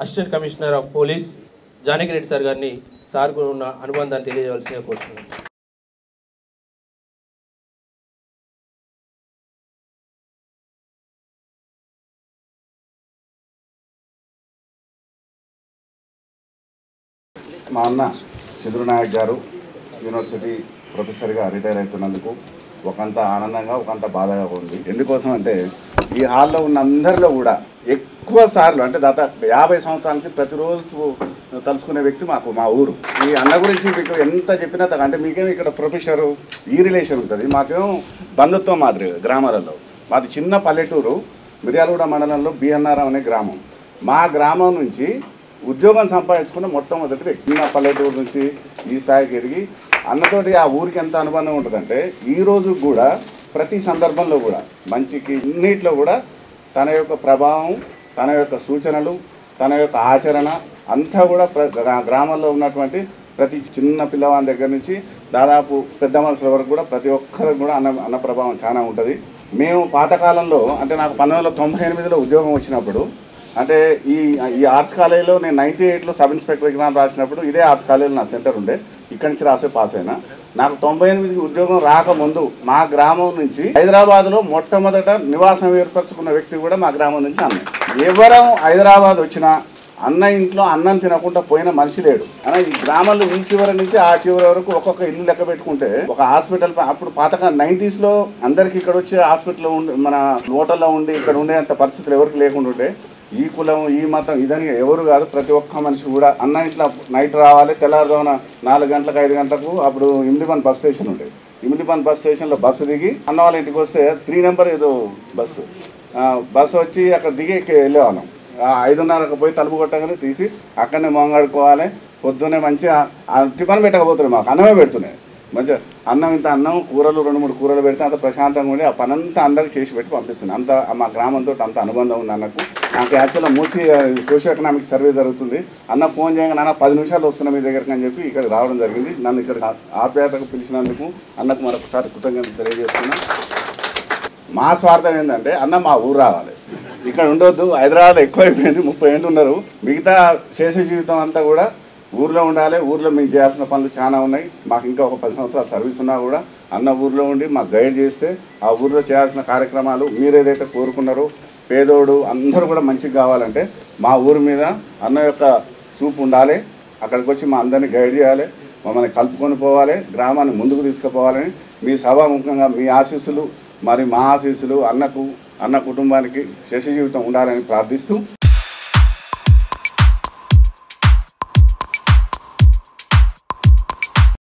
Assistant commissioner of police Janaki Reddy sir గారిని సార్కు ఉన్న అనుబంధాన్ని తెలియజేయవలసిందిగా కోరుతున్నాను. మా అన్న చంద్రనాయక్ గారు యూనివర్సిటీ ప్రొఫెసర్గా రిటైర్ అవుతున్నందుకు ఒకంత ఆనందంగా ఒకంత బాధగా ఉంది. ఎందుకోసం అంటే ఈ హాల్లో ఉన్న అందరిలో కూడా ఎక్కువ సార్లు అంటే దాదాపు 50 సంవత్సరాల నుంచి ప్రతిరోజు తలుసుకునే వ్యక్తి మా ఊరు. ఈ అన్న గురించి మీకు ఎంత చెప్పినా అంటే మీకేమో ఇక్కడ ప్రొఫెసరు ఈ రిలేషన్ ఉంటుంది, మాకేమో బంధుత్వం మాదిరి. గ్రామాలలో మాది చిన్న పల్లెటూరు, మిర్యాలగూడ మండలంలో బిఎన్ఆర్ఎం అనే గ్రామం. మా గ్రామం నుంచి ఉద్యోగం సంపాదించుకున్న మొట్టమొదటి వ్యక్తి. చిన్న పల్లెటూరు నుంచి ఈ స్థాయికి ఎదిగి అన్నతోటి ఆ ఊరికి ఎంత అనుబంధం ఉంటుందంటే ఈరోజు కూడా ప్రతి సందర్భంలో కూడా మంచికి అన్నిట్లో కూడా తన యొక్క ప్రభావం, తన యొక్క సూచనలు, తన యొక్క ఆచరణ అంతా కూడా గ్రామంలో ఉన్నటువంటి ప్రతి చిన్న పిల్లవాని దగ్గర నుంచి దాదాపు పెద్ద మనుషుల వరకు కూడా ప్రతి ఒక్కరికి కూడా అన్న ప్రభావం చాలా ఉంటుంది. మేము పాతకాలంలో అంటే నాకు 1998లో ఉద్యోగం వచ్చినప్పుడు అంటే ఈ ఆర్ట్స్ కాలేజీలో నేను 98లో సబ్ ఇన్స్పెక్టర్ ఎగ్జామ్ రాసినప్పుడు ఇదే ఆర్ట్స్ కాలేజీలో నా సెంటర్ ఉండే, ఇక్కడి నుంచి రాసే పాస్ అయినా. నాకు 98 ఉద్యోగం రాకముందు మా గ్రామం నుంచి హైదరాబాద్లో మొట్టమొదట నివాసం ఏర్పరచుకున్న వ్యక్తి కూడా మా గ్రామం నుంచి అన్న. ఎవరం హైదరాబాద్ వచ్చినా అన్న ఇంట్లో అన్నం తినకుండా పోయిన మనిషి లేడు. అలా ఈ గ్రామంలో ఈ చివరి నుంచి ఆ చివరి వరకు ఒక్కొక్క ఇల్లు లెక్క పెట్టుకుంటే ఒక హాస్పిటల్ అప్పుడు పాతక 90sలో అందరికి ఇక్కడ వచ్చి హాస్పిటల్లో ఉండి మన హోటల్లో ఉండి ఇక్కడ ఉండేంత పరిస్థితులు ఎవరికి లేకుండా ఉండే. ఈ కులం ఈ మతం ఇదని ఎవరు కాదు, ప్రతి ఒక్క మనిషి కూడా అన్న ఇంట్లో నైట్ రావాలి, తెల్లారుదామున 4 గంటలకు 5 గంటలకు అప్పుడు ఇమ్లిపన్ బస్ స్టేషన్ ఉండేది. ఇమ్లిపన్ బస్ స్టేషన్లో బస్సు దిగి అన్న వాళ్ళ ఇంటికి వస్తే 3 నెంబర్ ఏదో బస్సు వచ్చి అక్కడ దిగి వెళ్ళేవాళ్ళం. 5:30కు పోయి తలుపు కొట్టగానే తీసి అక్కడనే మొంగడుకోవాలి. పొద్దున్నే మంచిగా టిఫిన్ పెట్టకపోతున్నాయి, మాకు అన్నమే పెడుతున్నాయి. మంచిగా అన్నం ఇంత అన్నం కూరలు 2-3 కూరలు పెడితే అంత ప్రశాంతంగా ఉండి ఆ పనంతా అందరికి చేసి పెట్టి పంపిస్తుంది. అంత మా గ్రామంతో అంత అనుబంధం ఉంది అన్నకు. నాకు యాక్చువల్గా మూసి సోషియో ఎకనామిక్ సర్వే జరుగుతుంది. అన్న ఫోన్ చేయగా నాన్న 10 నిమిషాలు వస్తున్నా మీ దగ్గరికి అని చెప్పి ఇక్కడ రావడం జరిగింది. నన్ను ఇక్కడ ఆప్యాయతకు పిలిచినందుకు అన్నకు మరొకసారి కృతజ్ఞతలు తెలియజేస్తున్నా. మా స్వార్థం ఏంటంటే అన్న మా ఊరు రావాలి, ఇక్కడ ఉండొద్దు. హైదరాబాద్లో ఎక్కువైపోయింది, 30 ఏళ్ళు ఉన్నారు. మిగతా శేష జీవితం అంతా కూడా ఊర్లో ఉండాలి. ఊర్లో మేము చేయాల్సిన పనులు చాలా ఉన్నాయి. మాకు ఇంకా ఒక 10 సంవత్సరాల సర్వీస్ ఉన్నా కూడా అన్న ఊర్లో ఉండి మాకు గైడ్ చేస్తే ఆ ఊర్లో చేయాల్సిన కార్యక్రమాలు మీరు ఏదైతే కోరుకున్నారో పేదోడు అందరూ కూడా మంచిగా కావాలంటే మా ఊరి మీద అన్న యొక్క చూపు ఉండాలి. అక్కడికి వచ్చి మా అందరినీ గైడ్ చేయాలి, మమ్మల్ని కలుపుకొని పోవాలి, గ్రామాన్ని ముందుకు తీసుకుపోవాలని మీ సభాముఖంగా మీ ఆశీస్సులు మరి మా ఆశీస్సులు అన్న కుటుంబానికి శేష జీవితం ఉండాలని ప్రార్థిస్తూ